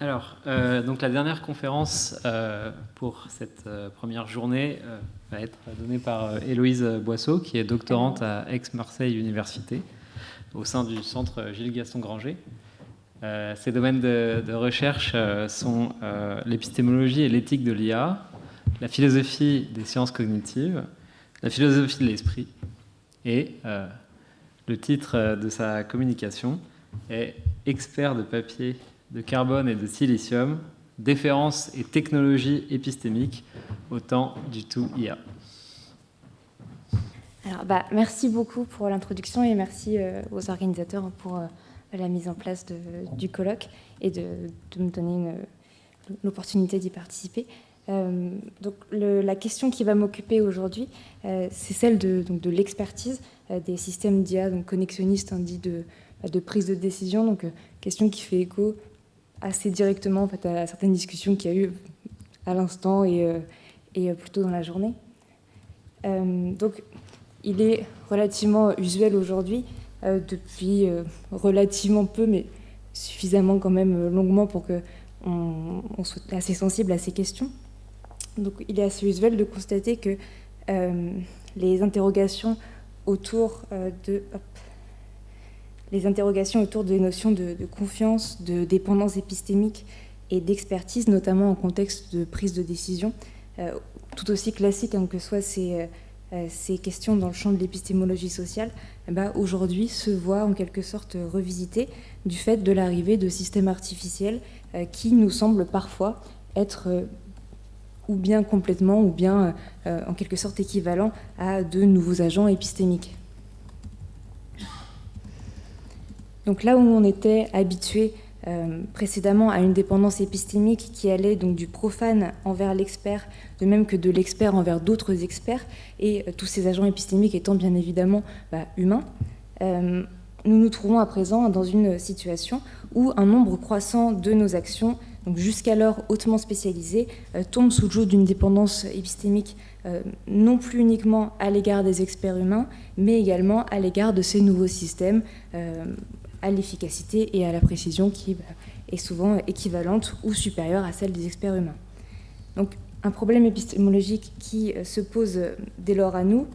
Donc la dernière conférence pour cette première journée va être donnée par Héloïse Boisseau, qui est doctorante à Aix-Marseille Université, au sein du centre Gilles Gaston Granger. Ses domaines de recherche sont l'épistémologie et l'éthique de l'IA, la philosophie des sciences cognitives, la philosophie de l'esprit, et le titre de sa communication est « Expert de papier, de carbone et de silicium, déférence et technologie épistémique au temps du tout IA ». Alors, merci beaucoup pour l'introduction et merci aux organisateurs pour la mise en place du colloque et de me donner l'opportunité d'y participer. Donc, la question qui va m'occuper aujourd'hui, c'est celle de l'expertise des systèmes d'IA, donc connexionnistes, dits de prise de décision. Donc, question qui fait écho assez directement en fait, à certaines discussions qu'il y a eu à l'instant et plus tôt dans la journée. Donc, il est relativement usuel aujourd'hui, depuis relativement peu, mais suffisamment quand même longuement pour qu'on soit assez sensible à ces questions. Donc, il est assez usuel de constater que les interrogations autour des notions de confiance, de dépendance épistémique et d'expertise, notamment en contexte de prise de décision, tout aussi classiques que soient ces questions dans le champ de l'épistémologie sociale, aujourd'hui se voient en quelque sorte revisitées du fait de l'arrivée de systèmes artificiels qui nous semblent parfois être ou bien complètement ou bien en quelque sorte équivalents à de nouveaux agents épistémiques. Donc là où on était habitué précédemment à une dépendance épistémique qui allait donc du profane envers l'expert, de même que de l'expert envers d'autres experts, et tous ces agents épistémiques étant bien évidemment humains, nous nous trouvons à présent dans une situation où un nombre croissant de nos actions, donc jusqu'alors hautement spécialisées, tombent sous le joug d'une dépendance épistémique non plus uniquement à l'égard des experts humains, mais également à l'égard de ces nouveaux systèmes, à l'efficacité et à la précision qui est souvent équivalente ou supérieure à celle des experts humains. Donc, un problème épistémologique qui se pose dès lors à nous,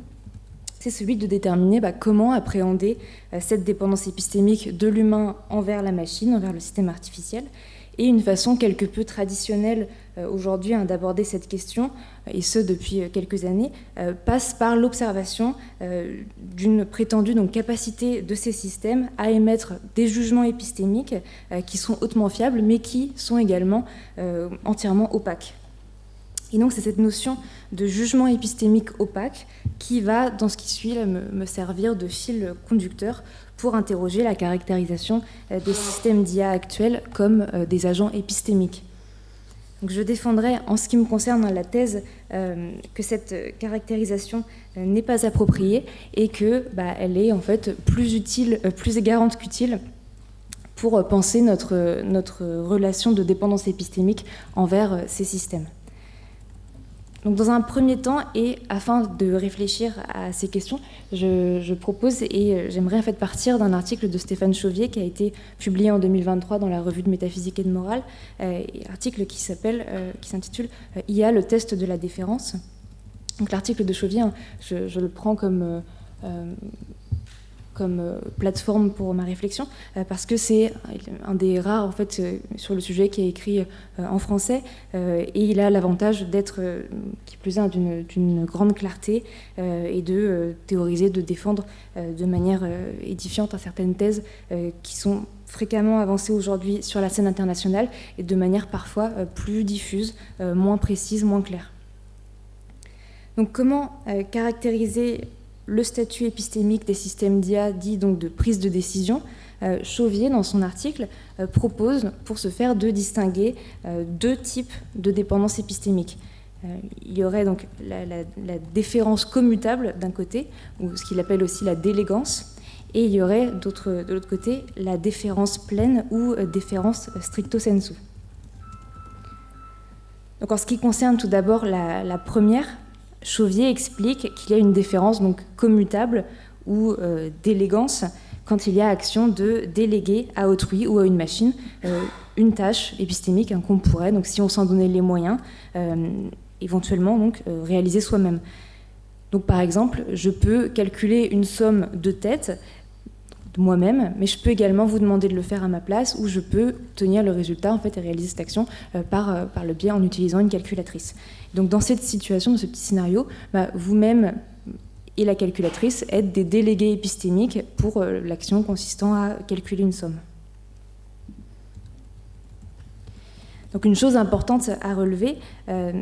c'est celui de déterminer comment appréhender cette dépendance épistémique de l'humain envers la machine, envers le système artificiel. Et une façon quelque peu traditionnelle aujourd'hui d'aborder cette question, et ce depuis quelques années, passe par l'observation d'une prétendue capacité de ces systèmes à émettre des jugements épistémiques qui sont hautement fiables, mais qui sont également entièrement opaques. Et donc c'est cette notion de jugement épistémique opaque qui va, dans ce qui suit, me servir de fil conducteur pour interroger la caractérisation des systèmes d'IA actuels comme des agents épistémiques. Donc je défendrai, en ce qui me concerne, la thèse que cette caractérisation n'est pas appropriée et qu'elle est en fait plus utile, plus égarante qu'utile pour penser notre relation de dépendance épistémique envers ces systèmes. Donc, dans un premier temps, et afin de réfléchir à ces questions, je propose et j'aimerais en fait partir d'un article de Stéphane Chauvier qui a été publié en 2023 dans la revue de Métaphysique et de Morale, article qui s'intitule « IA, le test de la déférence ». Donc l'article de Chauvier, je le prends comme plateforme pour ma réflexion, parce que c'est un des rares en fait, sur le sujet qui est écrit en français, et il a l'avantage d'être, qui plus est, d'une grande clarté et de théoriser, de défendre de manière édifiante certaines thèses qui sont fréquemment avancées aujourd'hui sur la scène internationale et de manière parfois plus diffuse, moins précise, moins claire. Donc comment caractériser le statut épistémique des systèmes d'IA dit donc de prise de décision? Chauvier, dans son article, propose pour ce faire de distinguer deux types de dépendance épistémique. Il y aurait donc la déférence commutable d'un côté, ou ce qu'il appelle aussi la délégance, et il y aurait de l'autre côté la déférence pleine ou déférence stricto sensu. Donc en ce qui concerne tout d'abord la première, Chauvier explique qu'il y a une déférence donc commutable ou d'élégance quand il y a action de déléguer à autrui ou à une machine une tâche épistémique qu'on pourrait, donc si on s'en donnait les moyens, éventuellement donc, réaliser soi-même. Donc par exemple, je peux calculer une somme de tête moi-même, mais je peux également vous demander de le faire à ma place, ou je peux obtenir le résultat en fait, et réaliser cette action par le biais en utilisant une calculatrice. Donc dans cette situation, dans ce petit scénario, vous-même et la calculatrice êtes des délégués épistémiques pour l'action consistant à calculer une somme. Donc une chose importante à relever,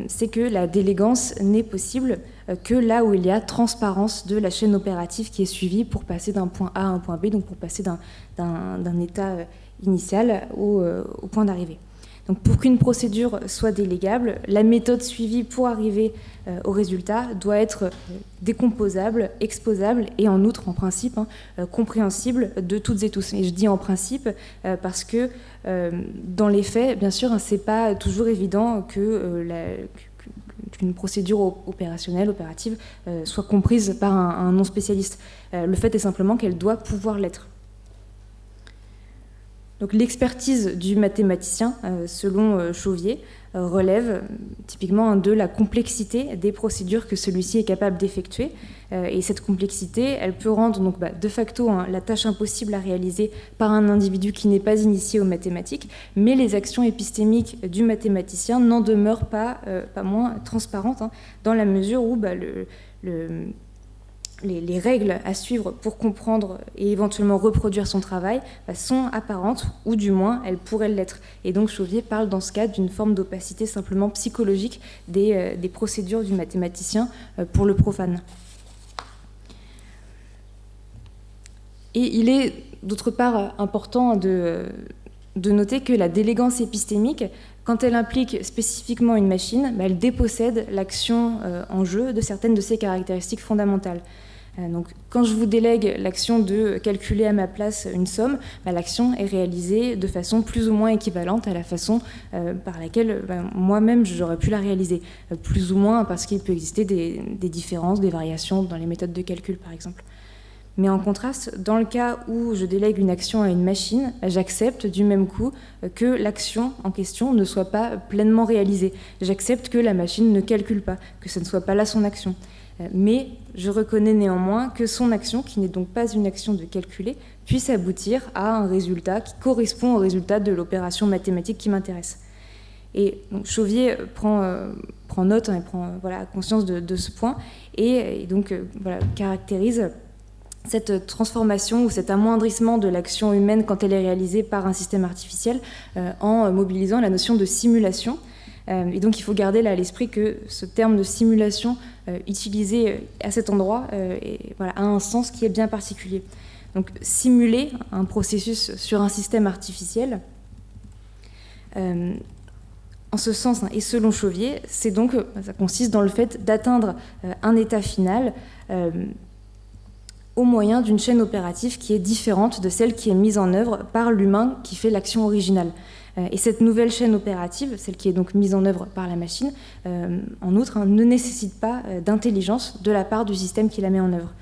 c'est que la délégance n'est possible que là où il y a transparence de la chaîne opérative qui est suivie pour passer d'un point A à un point B, donc pour passer d'un état initial au point d'arrivée. Donc pour qu'une procédure soit délégable, la méthode suivie pour arriver au résultat doit être décomposable, exposable et en outre, en principe, compréhensible de toutes et tous. Et je dis en principe parce que dans les faits, bien sûr, c'est pas toujours évident qu'une procédure opérationnelle, opérative, soit comprise par un non-spécialiste. Le fait est simplement qu'elle doit pouvoir l'être. Donc l'expertise du mathématicien, selon Chauvier, relève typiquement de la complexité des procédures que celui-ci est capable d'effectuer. Et cette complexité, elle peut rendre donc, de facto la tâche impossible à réaliser par un individu qui n'est pas initié aux mathématiques, mais les actions épistémiques du mathématicien n'en demeurent pas moins transparentes, dans la mesure où les règles à suivre pour comprendre et éventuellement reproduire son travail sont apparentes, ou du moins elles pourraient l'être. Et donc Chauvier parle dans ce cas d'une forme d'opacité simplement psychologique des procédures du mathématicien pour le profane. Et il est d'autre part important de noter que la délégance épistémique, quand elle implique spécifiquement une machine, elle dépossède l'action en jeu de certaines de ses caractéristiques fondamentales. Donc, quand je vous délègue l'action de calculer à ma place une somme, l'action est réalisée de façon plus ou moins équivalente à la façon par laquelle moi-même j'aurais pu la réaliser. Plus ou moins parce qu'il peut exister des différences, des variations dans les méthodes de calcul, par exemple. Mais en contraste, dans le cas où je délègue une action à une machine, j'accepte du même coup que l'action en question ne soit pas pleinement réalisée. J'accepte que la machine ne calcule pas, que ce ne soit pas là son action. Mais je reconnais néanmoins que son action, qui n'est donc pas une action de calculer, puisse aboutir à un résultat qui correspond au résultat de l'opération mathématique qui m'intéresse. Et donc Chauvier prend note et prend conscience de ce point et donc caractérise cette transformation ou cet amoindrissement de l'action humaine quand elle est réalisée par un système artificiel en mobilisant la notion de simulation. Et donc il faut garder là à l'esprit que ce terme de simulation utilisé à cet endroit a un sens qui est bien particulier. Donc simuler un processus sur un système artificiel, en ce sens, et selon Chauvier, ça consiste dans le fait d'atteindre un état final au moyen d'une chaîne opérative qui est différente de celle qui est mise en œuvre par l'humain qui fait l'action originale. Et cette nouvelle chaîne opérative, celle qui est donc mise en œuvre par la machine, en outre, ne nécessite pas d'intelligence de la part du système qui la met en œuvre.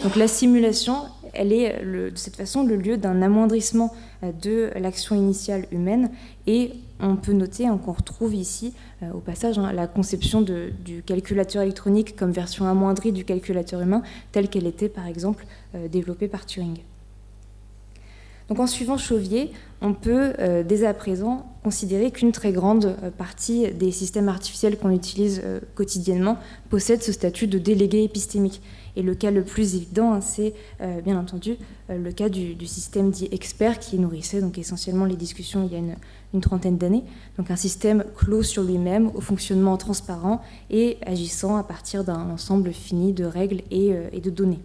Donc la simulation, elle est de cette façon le lieu d'un amoindrissement de l'action initiale humaine, et on peut noter qu'on retrouve ici, au passage, la conception du calculateur électronique comme version amoindrie du calculateur humain, telle qu'elle était par exemple développée par Turing. Donc en suivant Chauvier, on peut dès à présent considérer qu'une très grande partie des systèmes artificiels qu'on utilise quotidiennement possèdent ce statut de délégué épistémique. Et le cas le plus évident, c'est bien entendu le cas du système dit expert qui nourrissait donc essentiellement les discussions il y a une trentaine d'années. Donc un système clos sur lui-même, au fonctionnement transparent et agissant à partir d'un ensemble fini de règles et de données.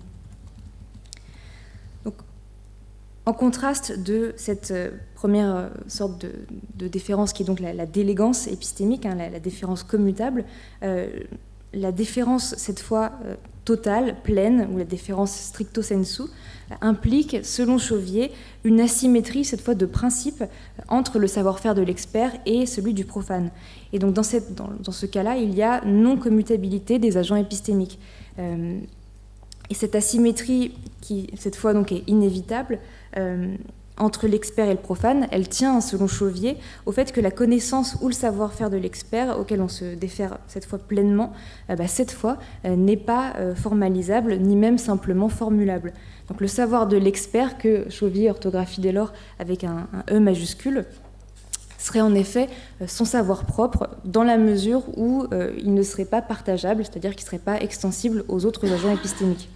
En contraste de cette première sorte de déférence qui est donc la délégance épistémique, la déférence commutable, la déférence cette fois totale, pleine, ou la déférence stricto sensu, implique, selon Chauvier, une asymétrie cette fois de principe entre le savoir-faire de l'expert et celui du profane. Et donc dans ce cas-là, il y a non-commutabilité des agents épistémiques. Et cette asymétrie, qui cette fois donc est inévitable, entre l'expert et le profane, elle tient, selon Chauvier, au fait que la connaissance ou le savoir-faire de l'expert, auquel on se défère cette fois pleinement, cette fois n'est pas formalisable, ni même simplement formulable. Donc le savoir de l'expert, que Chauvier orthographie dès lors avec un E majuscule, serait en effet son savoir propre, dans la mesure où il ne serait pas partageable, c'est-à-dire qu'il ne serait pas extensible aux autres agents épistémiques.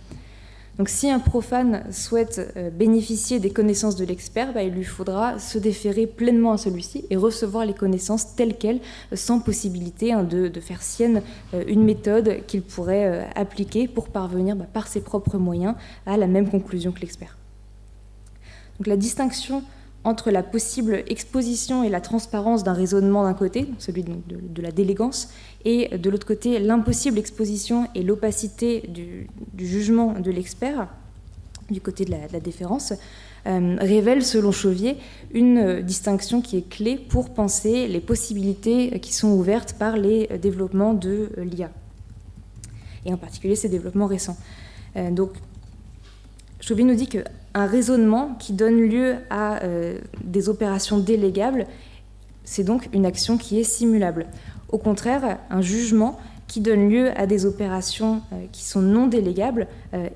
Donc si un profane souhaite bénéficier des connaissances de l'expert, il lui faudra se déférer pleinement à celui-ci et recevoir les connaissances telles quelles, sans possibilité de faire sienne une méthode qu'il pourrait appliquer pour parvenir par ses propres moyens à la même conclusion que l'expert. Donc la distinction entre la possible exposition et la transparence d'un raisonnement d'un côté, celui de la délégance, et de l'autre côté l'impossible exposition et l'opacité du jugement de l'expert, du côté de la déférence, révèle, selon Chauvier, une distinction qui est clé pour penser les possibilités qui sont ouvertes par les développements de l'IA, et en particulier ces développements récents. Donc, Chauvier nous dit qu'un raisonnement qui donne lieu à des opérations délégables, c'est donc une action qui est simulable. Au contraire, un jugement qui donne lieu à des opérations qui sont non délégables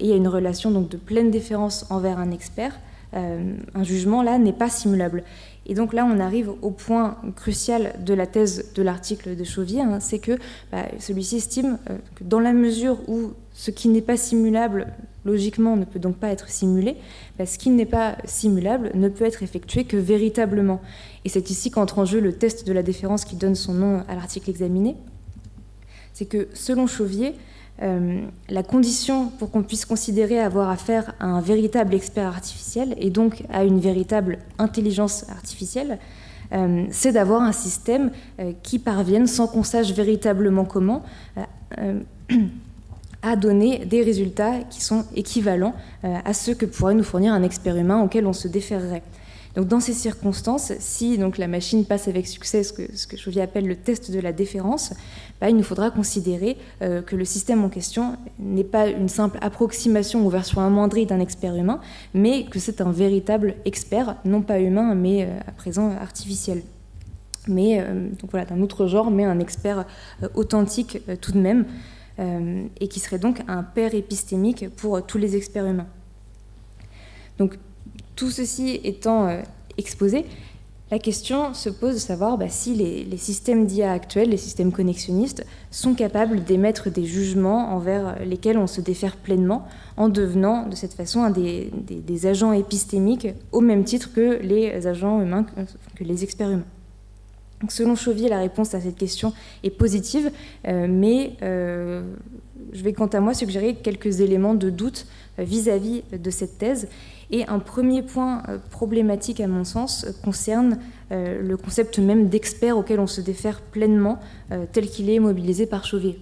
et à une relation donc de pleine déférence envers un expert, un jugement là n'est pas simulable. Et donc là, on arrive au point crucial de la thèse de l'article de Chauvier, c'est que celui-ci estime que dans la mesure où ce qui n'est pas simulable, logiquement, ne peut donc pas être simulé, ce qui n'est pas simulable ne peut être effectué que véritablement. Et c'est ici qu'entre en jeu le test de la déférence qui donne son nom à l'article examiné. C'est que, selon Chauvier, la condition pour qu'on puisse considérer avoir affaire à un véritable expert artificiel et donc à une véritable intelligence artificielle, c'est d'avoir un système qui parvienne, sans qu'on sache véritablement comment, à donner des résultats qui sont équivalents à ceux que pourrait nous fournir un expert humain auquel on se déférerait. Donc dans ces circonstances, si donc, la machine passe avec succès ce que Chauvier appelle le test de la déférence, il nous faudra considérer que le système en question n'est pas une simple approximation ou version amoindrie d'un expert humain, mais que c'est un véritable expert, non pas humain, mais à présent artificiel. Mais donc voilà, d'un autre genre, mais un expert authentique tout de même, et qui serait donc un père épistémique pour tous les experts humains. Donc tout ceci étant exposé, la question se pose de savoir si les systèmes d'IA actuels, les systèmes connexionnistes, sont capables d'émettre des jugements envers lesquels on se défère pleinement en devenant de cette façon des agents épistémiques au même titre que les agents humains, que les experts humains. Donc, selon Chauvier, la réponse à cette question est positive, mais je vais quant à moi suggérer quelques éléments de doute vis-à-vis de cette thèse. Et un premier point problématique, à mon sens, concerne le concept même d'expert auquel on se défère pleinement, tel qu'il est mobilisé par Chauvier.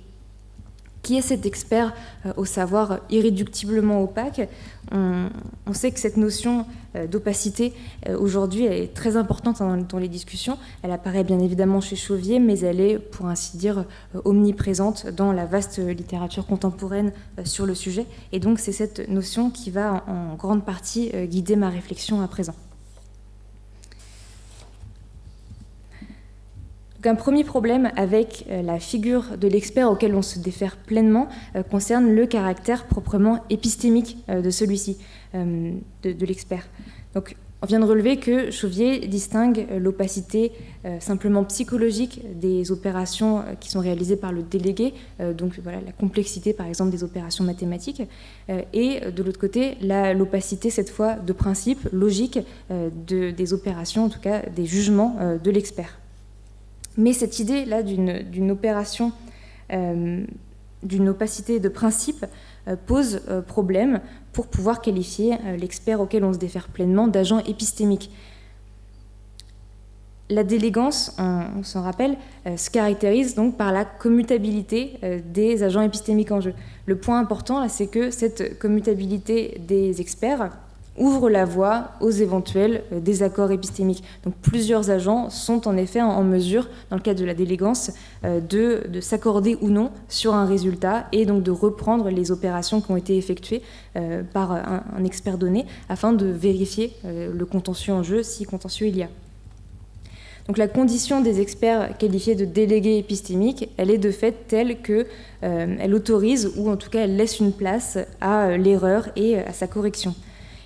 Qui est cet expert au savoir irréductiblement opaque ? On sait que cette notion d'opacité, aujourd'hui, est très importante dans les discussions. Elle apparaît bien évidemment chez Chauvier, mais elle est, pour ainsi dire, omniprésente dans la vaste littérature contemporaine sur le sujet. Et donc, c'est cette notion qui va en grande partie guider ma réflexion à présent. Un premier problème avec la figure de l'expert auquel on se défère pleinement concerne le caractère proprement épistémique de celui-ci, de l'expert. Donc, on vient de relever que Chauvier distingue l'opacité simplement psychologique des opérations qui sont réalisées par le délégué, donc voilà, la complexité par exemple des opérations mathématiques, et de l'autre côté l'opacité cette fois de principe, logique, des opérations, en tout cas des jugements de l'expert. Mais cette idée-là d'une opération, d'une opacité de principe, pose problème pour pouvoir qualifier l'expert auquel on se défère pleinement d'agent épistémique. La délégance, on s'en rappelle, se caractérise donc par la commutabilité des agents épistémiques en jeu. Le point important, là, c'est que cette commutabilité des experts ouvre la voie aux éventuels désaccords épistémiques. Donc plusieurs agents sont en effet en mesure, dans le cadre de la délégance, de s'accorder ou non sur un résultat et donc de reprendre les opérations qui ont été effectuées par un expert donné afin de vérifier le contentieux en jeu, si contentieux il y a. Donc la condition des experts qualifiés de délégués épistémiques, elle est de fait telle qu'elle autorise, ou en tout cas elle laisse une place à l'erreur et à sa correction.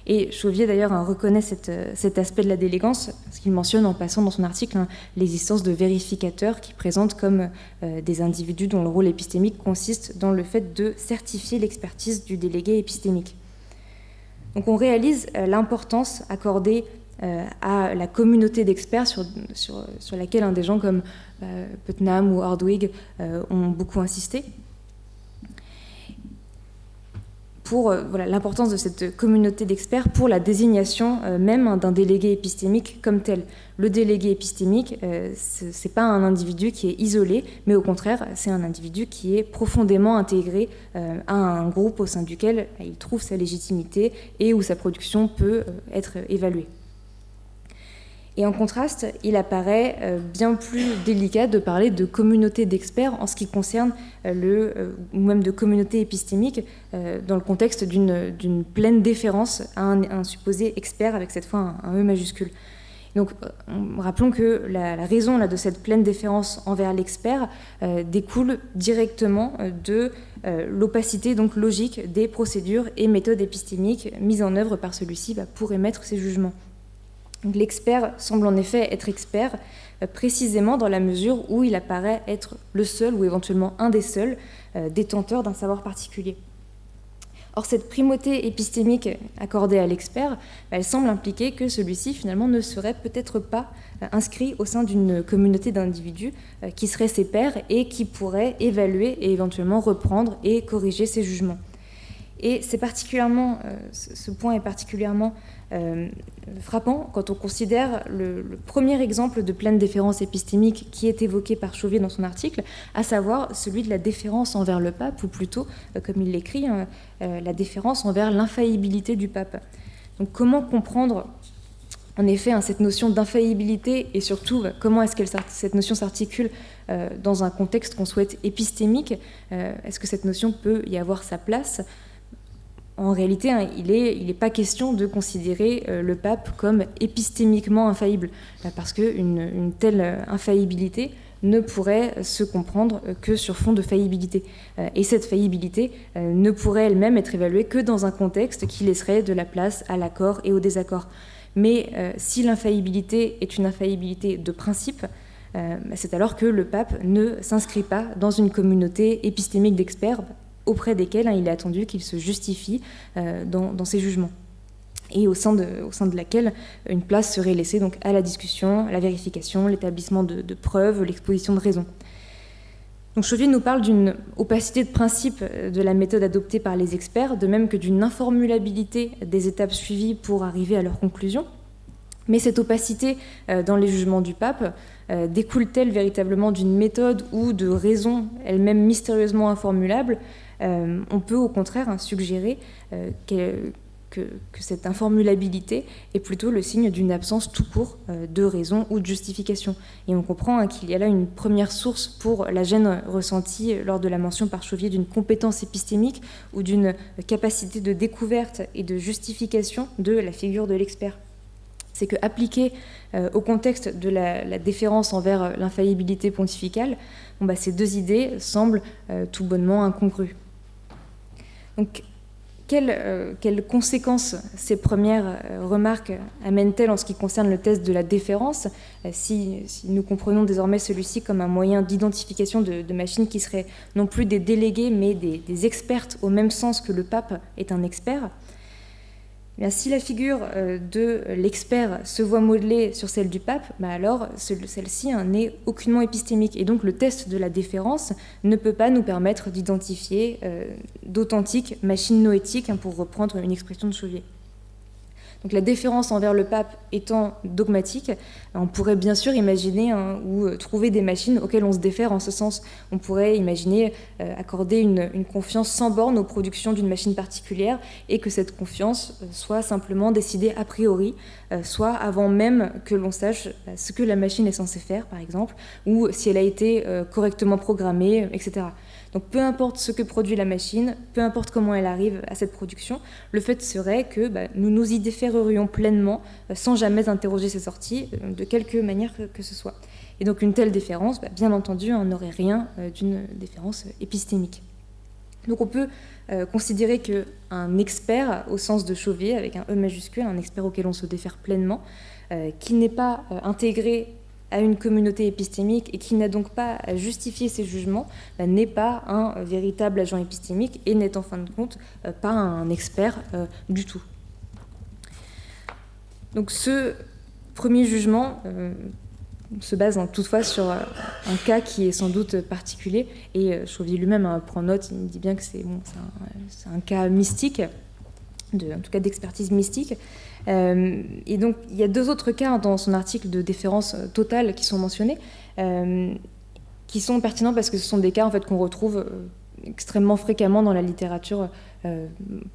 Et Chauvier d'ailleurs reconnaît cet aspect de la délégance, parce qu'il mentionne en passant dans son article l'existence de vérificateurs qui présentent comme des individus dont le rôle épistémique consiste dans le fait de certifier l'expertise du délégué épistémique. Donc on réalise l'importance accordée à la communauté d'experts sur laquelle des gens comme Putnam ou Hardwig ont beaucoup insisté. Pour l'importance de cette communauté d'experts pour la désignation même d'un délégué épistémique comme tel. Le délégué épistémique, ce n'est pas un individu qui est isolé, mais au contraire, c'est un individu qui est profondément intégré à un groupe au sein duquel il trouve sa légitimité et où sa production peut être évaluée. Et en contraste, il apparaît bien plus délicat de parler de communauté d'experts en ce qui concerne ou même de communauté épistémique dans le contexte d'une pleine déférence à un supposé expert avec cette fois un E majuscule. Donc, rappelons que la raison de cette pleine déférence envers l'expert découle directement de l'opacité donc logique des procédures et méthodes épistémiques mises en œuvre par celui-ci pour émettre ses jugements. L'expert semble en effet être expert précisément dans la mesure où il apparaît être le seul ou éventuellement un des seuls détenteurs d'un savoir particulier. Or, cette primauté épistémique accordée à l'expert, elle semble impliquer que celui-ci finalement ne serait peut-être pas inscrit au sein d'une communauté d'individus qui seraient ses pairs et qui pourraient évaluer et éventuellement reprendre et corriger ses jugements. Et c'est particulièrement, ce point est particulièrement frappant quand on considère le premier exemple de pleine déférence épistémique qui est évoqué par Chauvier dans son article, à savoir celui de la déférence envers le pape, ou plutôt, comme il l'écrit, la déférence envers l'infaillibilité du pape. Donc comment comprendre en effet cette notion d'infaillibilité et surtout comment est-ce que cette notion s'articule dans un contexte qu'on souhaite épistémique? Est-ce que cette notion peut y avoir sa place? En réalité, il n'est pas question de considérer le pape comme épistémiquement infaillible, parce qu'une telle infaillibilité ne pourrait se comprendre que sur fond de faillibilité. Et cette faillibilité ne pourrait elle-même être évaluée que dans un contexte qui laisserait de la place à l'accord et au désaccord. Mais si l'infaillibilité est une infaillibilité de principe, c'est alors que le pape ne s'inscrit pas dans une communauté épistémique d'experts auprès desquels il est attendu qu'il se justifie dans ses jugements, et au sein de laquelle une place serait laissée donc à la discussion, à la vérification, l'établissement de preuves, l'exposition de raisons. Donc Chauvier nous parle d'une opacité de principe de la méthode adoptée par les experts, de même que d'une informulabilité des étapes suivies pour arriver à leur conclusion. Mais cette opacité dans les jugements du pape découle-t-elle véritablement d'une méthode ou de raisons elles-mêmes mystérieusement informulables? On peut au contraire suggérer que cette informulabilité est plutôt le signe d'une absence tout court de raison ou de justification. Et on comprend qu'il y a là une première source pour la gêne ressentie lors de la mention par Chauvier d'une compétence épistémique ou d'une capacité de découverte et de justification de la figure de l'expert. C'est qu'appliqué au contexte de la déférence envers l'infaillibilité pontificale, ces deux idées semblent tout bonnement incongrues. Donc, quelles conséquences ces premières remarques amènent-elles en ce qui concerne le test de la déférence, si nous comprenons désormais celui-ci comme un moyen d'identification de machines qui seraient non plus des délégués, mais des expertes au même sens que le pape est un expert? Si la figure de l'expert se voit modelée sur celle du pape, alors celle-ci n'est aucunement épistémique. Et donc le test de la déférence ne peut pas nous permettre d'identifier d'authentiques machines noétiques, pour reprendre une expression de Chauvier. Donc la déférence envers le pape étant dogmatique, on pourrait bien sûr imaginer ou trouver des machines auxquelles on se défère. En ce sens, on pourrait imaginer accorder une confiance sans borne aux productions d'une machine particulière et que cette confiance soit simplement décidée a priori, soit avant même que l'on sache ce que la machine est censée faire, par exemple, ou si elle a été correctement programmée, etc. Donc peu importe ce que produit la machine, peu importe comment elle arrive à cette production, le fait serait que nous nous y déférerions pleinement sans jamais interroger ses sorties, de quelque manière que ce soit. Et donc une telle déférence, bien entendu, n'aurait rien d'une déférence épistémique. Donc on peut considérer qu'un expert, au sens de Chauvier, avec un E majuscule, un expert auquel on se défère pleinement, qui n'est pas intégré à une communauté épistémique et qui n'a donc pas à justifier ses jugements, n'est pas un véritable agent épistémique et n'est en fin de compte pas un expert du tout. Donc ce premier jugement se base toutefois sur un cas qui est sans doute particulier, et Chauvier lui-même prend note, il dit bien que c'est un cas mystique, en tout cas d'expertise mystique. Et donc il y a deux autres cas dans son article de déférence totale qui sont mentionnés, qui sont pertinents parce que ce sont des cas en fait qu'on retrouve extrêmement fréquemment dans la littérature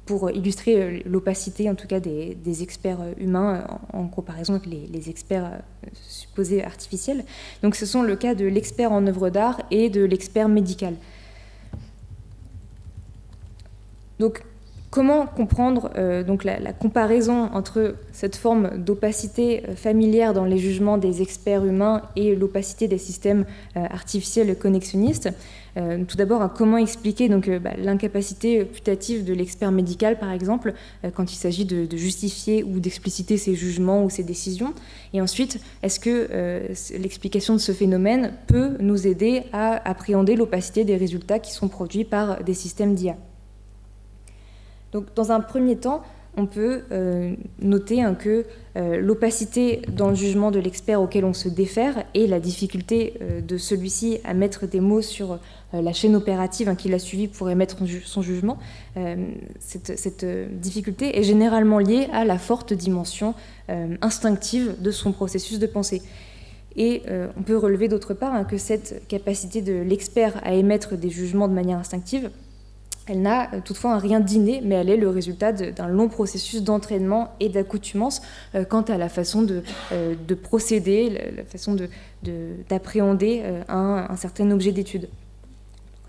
pour illustrer l'opacité en tout cas des experts humains en comparaison avec les experts supposés artificiels. Donc ce sont le cas de l'expert en œuvre d'art et de l'expert médical. Donc comment comprendre donc la comparaison entre cette forme d'opacité familière dans les jugements des experts humains et l'opacité des systèmes artificiels connexionnistes? Tout d'abord, comment expliquer donc, l'incapacité putative de l'expert médical, par exemple, quand il s'agit de justifier ou d'expliciter ses jugements ou ses décisions? Et ensuite, est-ce que l'explication de ce phénomène peut nous aider à appréhender l'opacité des résultats qui sont produits par des systèmes d'IA? Donc, dans un premier temps, on peut noter que l'opacité dans le jugement de l'expert auquel on se défère et la difficulté de celui-ci à mettre des mots sur la chaîne opérative qu'il a suivie pour émettre son jugement, cette difficulté est généralement liée à la forte dimension instinctive de son processus de pensée. Et on peut relever d'autre part que cette capacité de l'expert à émettre des jugements de manière instinctive, elle n'a toutefois un rien d'inné, mais elle est le résultat d'un long processus d'entraînement et d'accoutumance quant à la façon de procéder, la façon d'appréhender un certain objet d'étude,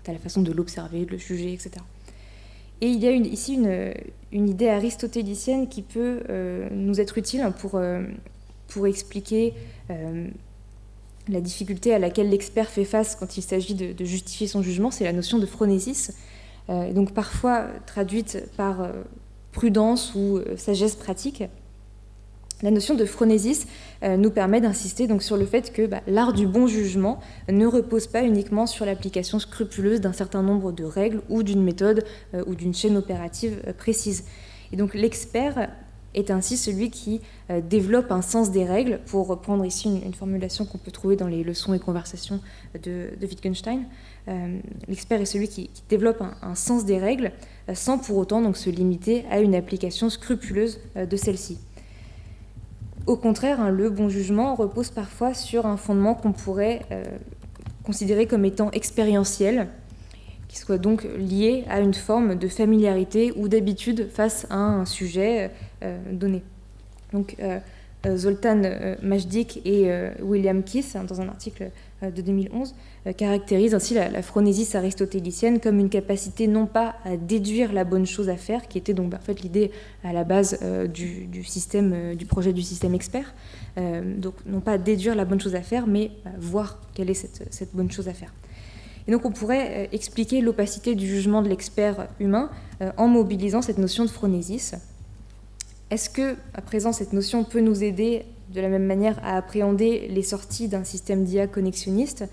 quant à la façon de l'observer, de le juger, etc. Et il y a ici une idée aristotélicienne qui peut nous être utile pour expliquer la difficulté à laquelle l'expert fait face quand il s'agit de justifier son jugement, c'est la notion de phronésis. Et donc parfois traduite par prudence ou sagesse pratique. La notion de phronésis nous permet d'insister donc sur le fait que l'art du bon jugement ne repose pas uniquement sur l'application scrupuleuse d'un certain nombre de règles ou d'une méthode ou d'une chaîne opérative précise. Et donc l'expert est ainsi celui qui développe un sens des règles, pour reprendre ici une formulation qu'on peut trouver dans les leçons et conversations de Wittgenstein. L'expert est celui qui développe un sens des règles sans pour autant donc se limiter à une application scrupuleuse de celles-ci. Au contraire, le bon jugement repose parfois sur un fondement qu'on pourrait considérer comme étant expérientiel, qui soit donc lié à une forme de familiarité ou d'habitude face à un sujet donné. Donc Zoltan Majdik et William Keith, dans un article de 2011, caractérisent ainsi la phronésis aristotélicienne comme une capacité non pas à déduire la bonne chose à faire, qui était donc en fait l'idée à la base du projet du système expert, donc non pas à déduire la bonne chose à faire, mais à voir quelle est cette bonne chose à faire. Et donc on pourrait expliquer l'opacité du jugement de l'expert humain en mobilisant cette notion de phronésis. Est-ce que, à présent, cette notion peut nous aider de la même manière à appréhender les sorties d'un système d'IA connexionniste?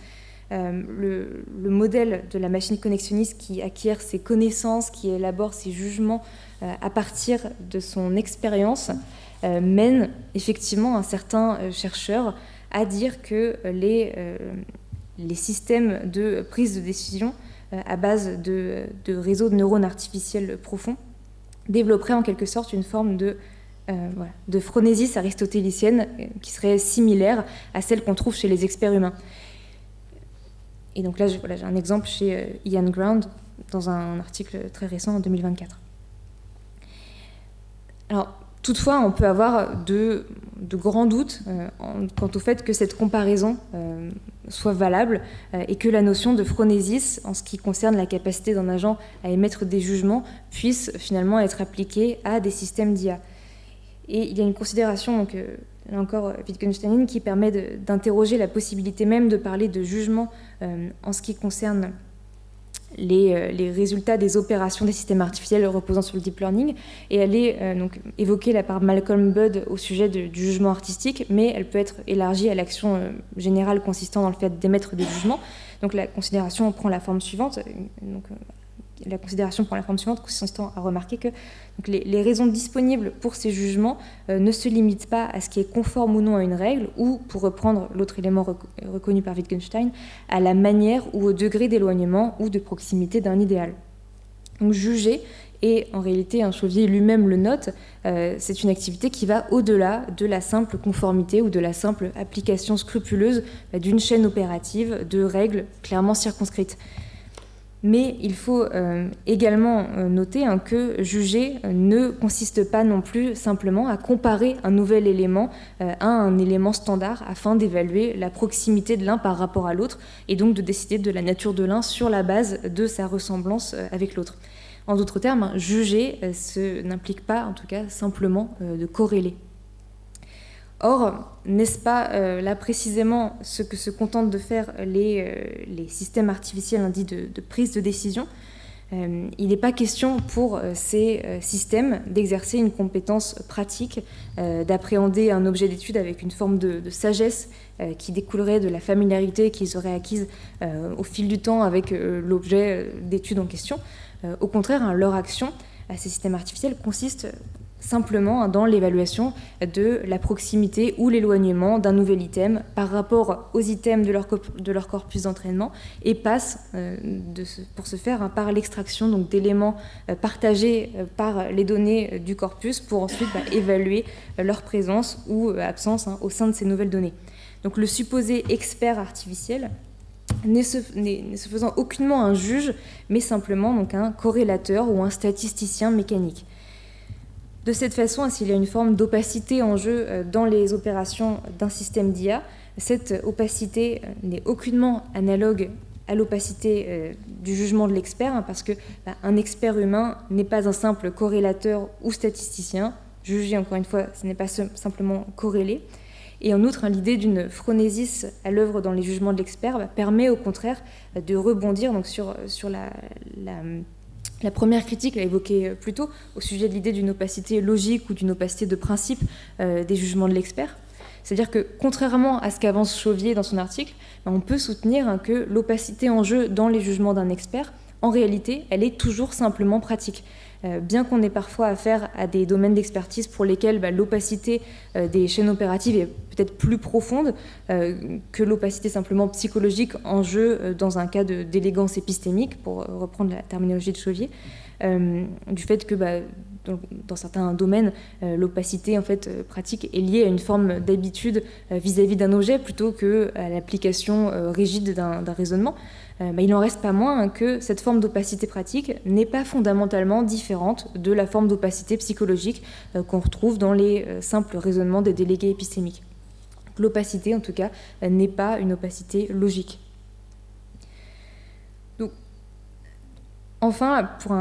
Le modèle de la machine connexionniste qui acquiert ses connaissances, qui élabore ses jugements à partir de son expérience, mène effectivement un certain chercheur à dire que les systèmes de prise de décision à base de réseaux de neurones artificiels profonds développeraient en quelque sorte une forme de de phronésis aristotélicienne qui serait similaire à celle qu'on trouve chez les experts humains. Et donc là, j'ai un exemple chez Ian Ground dans un article très récent en 2024. Alors, toutefois, on peut avoir de grands doutes quant au fait que cette comparaison soit valable et que la notion de phronésis, en ce qui concerne la capacité d'un agent à émettre des jugements, puisse finalement être appliquée à des systèmes d'IA. Et il y a une considération, donc, là encore wittgensteinienne, qui permet d'interroger la possibilité même de parler de jugement en ce qui concerne les résultats des opérations des systèmes artificiels reposant sur le deep learning. Et elle est donc évoquée là par Malcolm Budd au sujet du jugement artistique, mais elle peut être élargie à l'action générale consistant dans le fait d'émettre des jugements. Donc la considération prend la forme suivante. Consistant à remarquer que donc les raisons disponibles pour ces jugements ne se limitent pas à ce qui est conforme ou non à une règle, ou, pour reprendre l'autre élément reconnu par Wittgenstein, à la manière ou au degré d'éloignement ou de proximité d'un idéal. Donc juger, et en réalité Chauvier lui-même le note, c'est une activité qui va au-delà de la simple conformité ou de la simple application scrupuleuse d'une chaîne opérative de règles clairement circonscrites. Mais il faut également noter que juger ne consiste pas non plus simplement à comparer un nouvel élément à un élément standard afin d'évaluer la proximité de l'un par rapport à l'autre et donc de décider de la nature de l'un sur la base de sa ressemblance avec l'autre. En d'autres termes, juger n'implique pas en tout cas simplement de corréler. Or, n'est-ce pas là précisément ce que se contentent de faire les systèmes artificiels dits de prise de décision ? Il n'est pas question pour ces systèmes d'exercer une compétence pratique, d'appréhender un objet d'étude avec une forme de sagesse qui découlerait de la familiarité qu'ils auraient acquise au fil du temps avec l'objet d'étude en question. Au contraire, leur action à ces systèmes artificiels consiste simplement dans l'évaluation de la proximité ou l'éloignement d'un nouvel item par rapport aux items de leur corpus d'entraînement et passe pour ce faire par l'extraction donc, d'éléments partagés par les données du corpus pour ensuite évaluer leur présence ou absence au sein de ces nouvelles données. Donc le supposé expert artificiel ne se faisant aucunement un juge, mais simplement donc, un corrélateur ou un statisticien mécanique. De cette façon, s'il y a une forme d'opacité en jeu dans les opérations d'un système d'IA, cette opacité n'est aucunement analogue à l'opacité du jugement de l'expert, parce qu'un expert humain n'est pas un simple corrélateur ou statisticien. Juger, encore une fois, ce n'est pas simplement corréler. Et en outre, l'idée d'une phronésis à l'œuvre dans les jugements de l'expert permet au contraire de rebondir donc, sur la première critique, l'a évoquée plus tôt, au sujet de l'idée d'une opacité logique ou d'une opacité de principe des jugements de l'expert. C'est-à-dire que, contrairement à ce qu'avance Chauvier dans son article, on peut soutenir que l'opacité en jeu dans les jugements d'un expert, en réalité, elle est toujours simplement pratique. Bien qu'on ait parfois affaire à des domaines d'expertise pour lesquels l'opacité des chaînes opératives est peut-être plus profonde que l'opacité simplement psychologique en jeu dans un cas d'élégance épistémique, pour reprendre la terminologie de Chauvier, du fait que dans certains domaines, l'opacité en fait, pratique est liée à une forme d'habitude vis-à-vis d'un objet plutôt qu'à l'application rigide d'un raisonnement. Il n'en reste pas moins que cette forme d'opacité pratique n'est pas fondamentalement différente de la forme d'opacité psychologique qu'on retrouve dans les simples raisonnements des délégués épistémiques. L'opacité, en tout cas, n'est pas une opacité logique. Donc, enfin, pour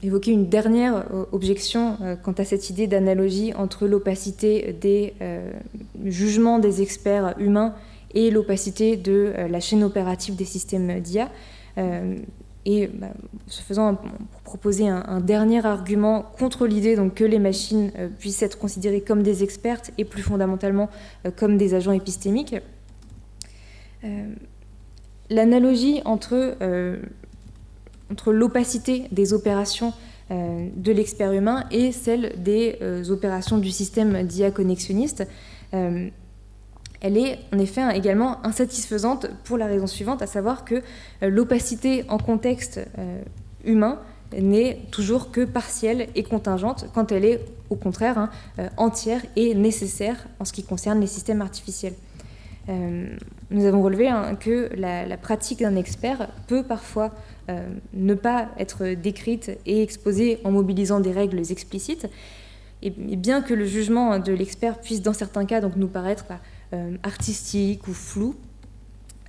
évoquer une dernière objection quant à cette idée d'analogie entre l'opacité des jugements des experts humains et l'opacité de la chaîne opérative des systèmes d'IA. Ce faisant, pour proposer un dernier argument contre l'idée donc, que les machines puissent être considérées comme des expertes et plus fondamentalement comme des agents épistémiques, l'analogie entre l'opacité des opérations de l'expert humain et celle des opérations du système d'IA connexionniste, elle est en effet également insatisfaisante pour la raison suivante, à savoir que l'opacité en contexte humain n'est toujours que partielle et contingente quand elle est au contraire entière et nécessaire en ce qui concerne les systèmes artificiels. Nous avons relevé que la pratique d'un expert peut parfois ne pas être décrite et exposée en mobilisant des règles explicites, et bien que le jugement de l'expert puisse dans certains cas donc nous paraître artistique ou flou,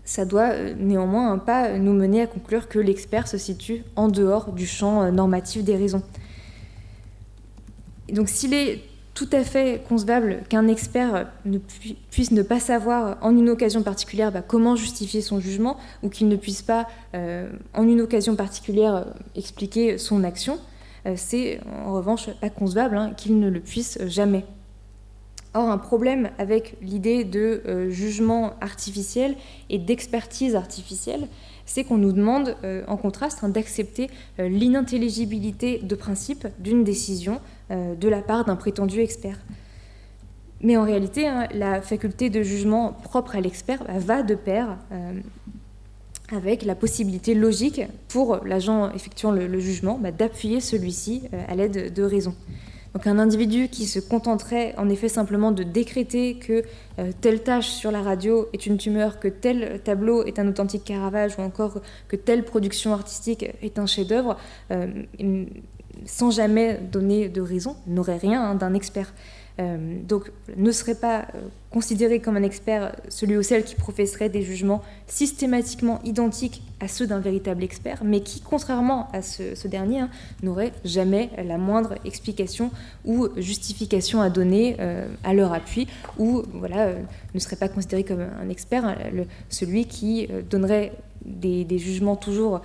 ça doit néanmoins pas nous mener à conclure que l'expert se situe en dehors du champ normatif des raisons. Et donc s'il est tout à fait concevable qu'un expert puisse ne pas savoir en une occasion particulière comment justifier son jugement, ou qu'il ne puisse pas en une occasion particulière expliquer son action, c'est en revanche pas concevable qu'il ne le puisse jamais. Or, un problème avec l'idée de jugement artificiel et d'expertise artificielle, c'est qu'on nous demande, en contraste, d'accepter l'inintelligibilité de principe d'une décision de la part d'un prétendu expert. Mais en réalité, la faculté de jugement propre à l'expert va de pair avec la possibilité logique pour l'agent effectuant le jugement d'appuyer celui-ci à l'aide de raisons. Donc un individu qui se contenterait en effet simplement de décréter que telle tâche sur la radio est une tumeur, que tel tableau est un authentique Caravage, ou encore que telle production artistique est un chef-d'œuvre, sans jamais donner de raison, n'aurait rien d'un expert. Donc ne serait pas considéré comme un expert celui ou celle qui professerait des jugements systématiquement identiques à ceux d'un véritable expert, mais qui, contrairement à ce dernier, n'aurait jamais la moindre explication ou justification à donner à leur appui, ou ne serait pas considéré comme un expert, celui qui donnerait des jugements toujours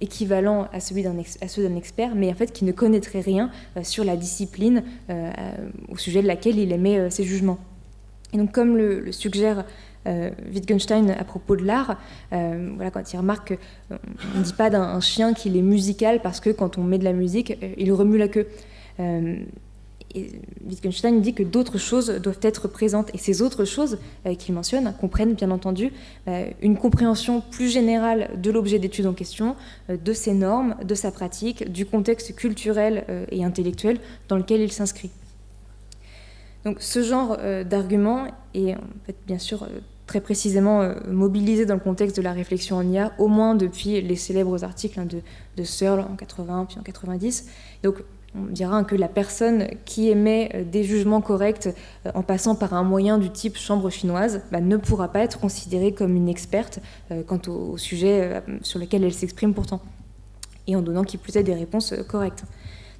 équivalents à ceux d'un expert, mais en fait qui ne connaîtrait rien sur la discipline au sujet de laquelle il émet ses jugements. Et donc, comme le suggère Wittgenstein à propos de l'art, quand il remarque qu'on ne dit pas d'un chien qu'il est musical parce que quand on met de la musique, il remue la queue. Et Wittgenstein dit que d'autres choses doivent être présentes. Et ces autres choses qu'il mentionne comprennent bien entendu une compréhension plus générale de l'objet d'étude en question, de ses normes, de sa pratique, du contexte culturel et intellectuel dans lequel il s'inscrit. Donc ce genre d'argument est en fait bien sûr très précisément mobilisé dans le contexte de la réflexion en IA, au moins depuis les célèbres articles de Searle en 80 puis en 90. Donc on dira que la personne qui émet des jugements corrects en passant par un moyen du type chambre chinoise ne pourra pas être considérée comme une experte quant au sujet sur lequel elle s'exprime pourtant, et en donnant qui plus est des réponses correctes.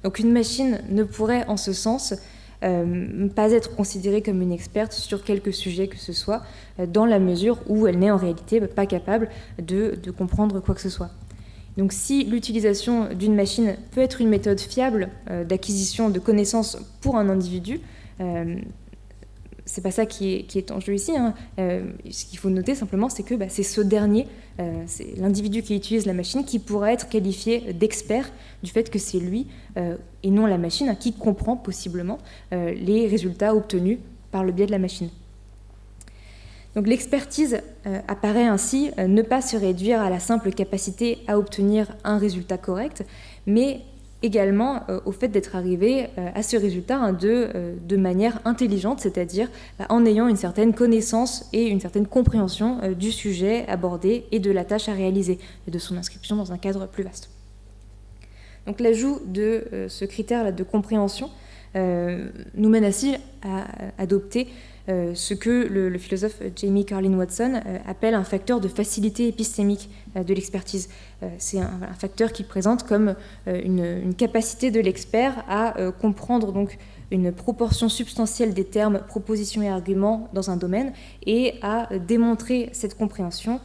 Donc une machine ne pourrait en ce sens pas être considérée comme une experte sur quelque sujet que ce soit, dans la mesure où elle n'est en réalité pas capable de comprendre quoi que ce soit. Donc si l'utilisation d'une machine peut être une méthode fiable d'acquisition de connaissances pour un individu, c'est pas ça qui est en jeu ici. Ce qu'il faut noter simplement, c'est que c'est ce dernier, c'est l'individu qui utilise la machine, qui pourra être qualifié d'expert du fait que c'est lui et non la machine qui comprend possiblement les résultats obtenus par le biais de la machine. Donc l'expertise apparaît ainsi ne pas se réduire à la simple capacité à obtenir un résultat correct, mais également au fait d'être arrivé à ce résultat de manière intelligente, c'est-à-dire en ayant une certaine connaissance et une certaine compréhension du sujet abordé et de la tâche à réaliser, et de son inscription dans un cadre plus vaste. Donc l'ajout de ce critère-là de compréhension nous mène ainsi à adopter ce que le philosophe Jamie Carlin Watson appelle un facteur de facilité épistémique de l'expertise. C'est un facteur qui présente comme une capacité de l'expert à comprendre donc une proportion substantielle des termes, propositions et arguments dans un domaine, et à démontrer cette compréhension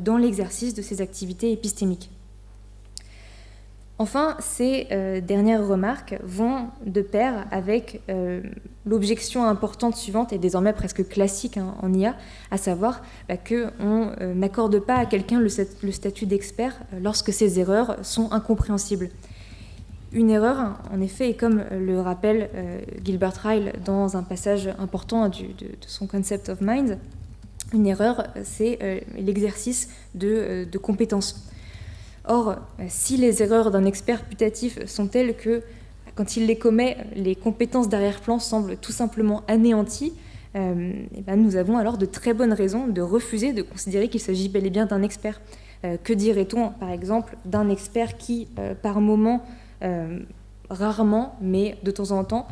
dans l'exercice de ses activités épistémiques. Enfin, ces dernières remarques vont de pair avec l'objection importante suivante, et désormais presque classique en IA, à savoir qu'on n'accorde pas à quelqu'un le statut d'expert lorsque ses erreurs sont incompréhensibles. Une erreur, en effet, et comme le rappelle Gilbert Ryle dans un passage important de son Concept of Mind, une erreur, c'est l'exercice de compétences. Or, si les erreurs d'un expert putatif sont telles que, quand il les commet, les compétences d'arrière-plan semblent tout simplement anéanties, et ben nous avons alors de très bonnes raisons de refuser de considérer qu'il s'agit bel et bien d'un expert. Que dirait-on, par exemple, d'un expert qui, par moment, rarement, mais de temps en temps,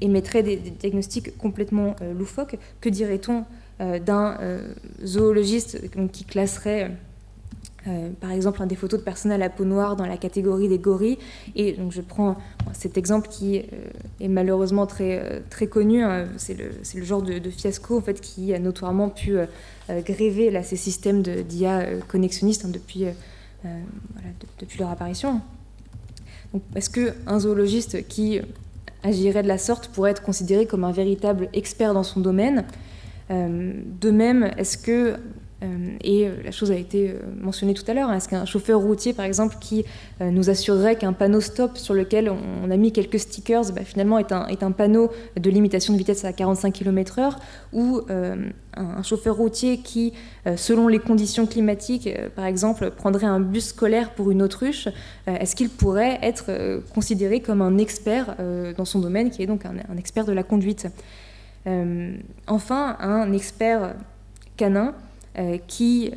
émettrait des diagnostics complètement loufoques? Que dirait-on d'un zoologiste qui classerait par exemple des photos de personnes à la peau noire dans la catégorie des gorilles? Et donc je prends cet exemple qui est malheureusement très, très connu, hein. C'est le genre de fiasco en fait, qui a notoirement pu gréver là, ces systèmes d'IA connexionnistes, hein, depuis leur apparition. Donc, est-ce qu'un zoologiste qui agirait de la sorte pourrait être considéré comme un véritable expert dans son domaine? De même, est-ce que, et la chose a été mentionnée tout à l'heure, est-ce qu'un chauffeur routier, par exemple, qui nous assurerait qu'un panneau stop sur lequel on a mis quelques stickers, finalement est un panneau de limitation de vitesse à 45 km/h, ou un chauffeur routier qui, selon les conditions climatiques, par exemple, prendrait un bus scolaire pour une autruche, est-ce qu'il pourrait être considéré comme un expert dans son domaine, qui est donc un expert de la conduite? Enfin, un expert canin qui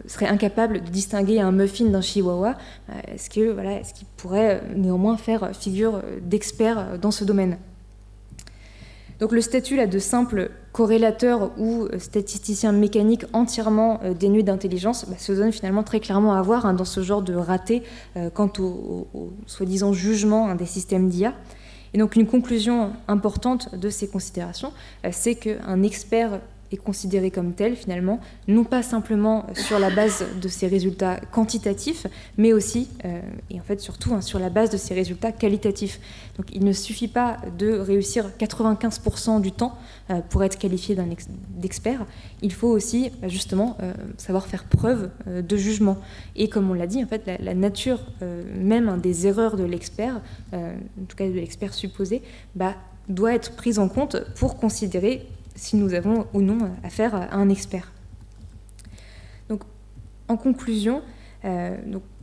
serait incapable de distinguer un muffin d'un chihuahua, est-ce qu'il pourrait néanmoins faire figure d'expert dans ce domaine? Donc le statut là, de simple corrélateur ou statisticien mécanique entièrement dénué d'intelligence se donne finalement très clairement à voir, hein, dans ce genre de raté quant au soi-disant jugement des systèmes d'IA. Et donc une conclusion importante de ces considérations, c'est qu'un expert est considéré comme tel, finalement, non pas simplement sur la base de ses résultats quantitatifs, mais aussi, et en fait surtout, hein, sur la base de ses résultats qualitatifs. Donc il ne suffit pas de réussir 95% du temps pour être qualifié d'expert, il faut aussi, justement, savoir faire preuve de jugement. Et comme on l'a dit, en fait, la nature même des erreurs de l'expert, en tout cas de l'expert supposé, doit être prise en compte pour considérer si nous avons ou non affaire à un expert. Donc, en conclusion,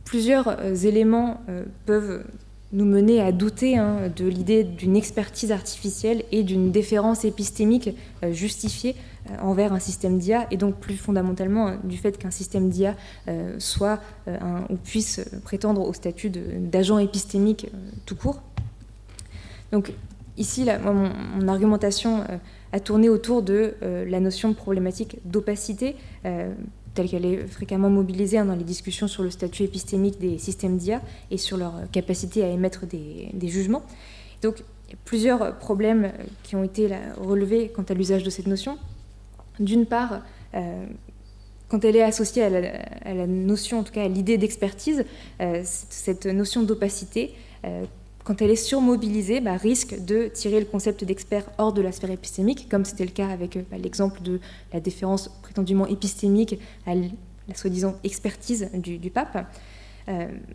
plusieurs éléments peuvent nous mener à douter, hein, de l'idée d'une expertise artificielle et d'une déférence épistémique justifiée envers un système d'IA, et donc plus fondamentalement du fait qu'un système d'IA soit ou puisse prétendre au statut d'agent épistémique tout court. Donc ici, là, mon argumentation a tourné autour de la notion problématique d'opacité, telle qu'elle est fréquemment mobilisée, hein, dans les discussions sur le statut épistémique des systèmes d'IA et sur leur capacité à émettre des jugements. Donc, il y a plusieurs problèmes qui ont été relevés quant à l'usage de cette notion. D'une part, quand elle est associée à la notion, en tout cas à l'idée d'expertise, cette notion d'opacité, quand elle est surmobilisée, risque de tirer le concept d'expert hors de la sphère épistémique, comme c'était le cas avec l'exemple de la déférence prétendument épistémique à la soi-disant expertise du pape.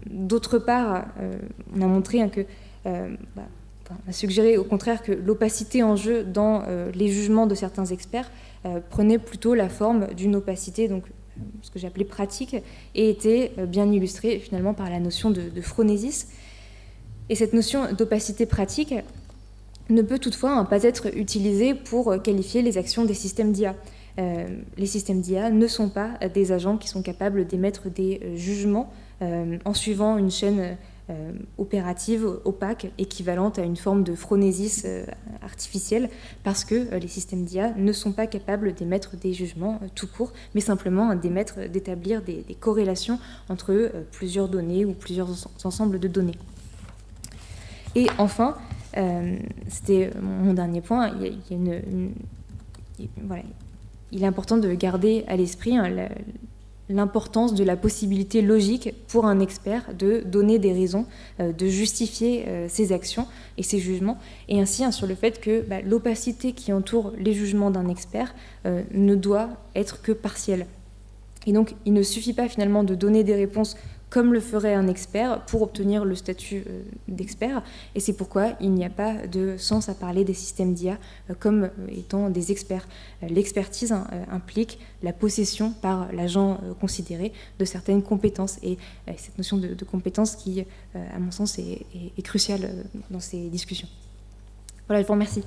D'autre part, on a montré, hein, on a suggéré au contraire que l'opacité en jeu dans les jugements de certains experts prenait plutôt la forme d'une opacité, donc ce que j'ai appelé pratique, et était bien illustrée finalement par la notion de phronésis. Et cette notion d'opacité pratique ne peut toutefois pas être utilisée pour qualifier les actions des systèmes d'IA. Les systèmes d'IA ne sont pas des agents qui sont capables d'émettre des jugements en suivant une chaîne opérative opaque équivalente à une forme de phronésis artificielle, parce que les systèmes d'IA ne sont pas capables d'émettre des jugements tout court, mais simplement d'établir des corrélations entre plusieurs données ou plusieurs ensembles de données. Et enfin, c'était mon dernier point, il est important de garder à l'esprit, hein, l'importance de la possibilité logique pour un expert de donner des raisons, de justifier ses actions et ses jugements, et ainsi, hein, sur le fait que l'opacité qui entoure les jugements d'un expert ne doit être que partielle. Et donc, il ne suffit pas finalement de donner des réponses comme le ferait un expert pour obtenir le statut d'expert. Et c'est pourquoi il n'y a pas de sens à parler des systèmes d'IA comme étant des experts. L'expertise implique la possession par l'agent considéré de certaines compétences. Et cette notion de compétence qui, à mon sens, est cruciale dans ces discussions. Voilà, je vous remercie.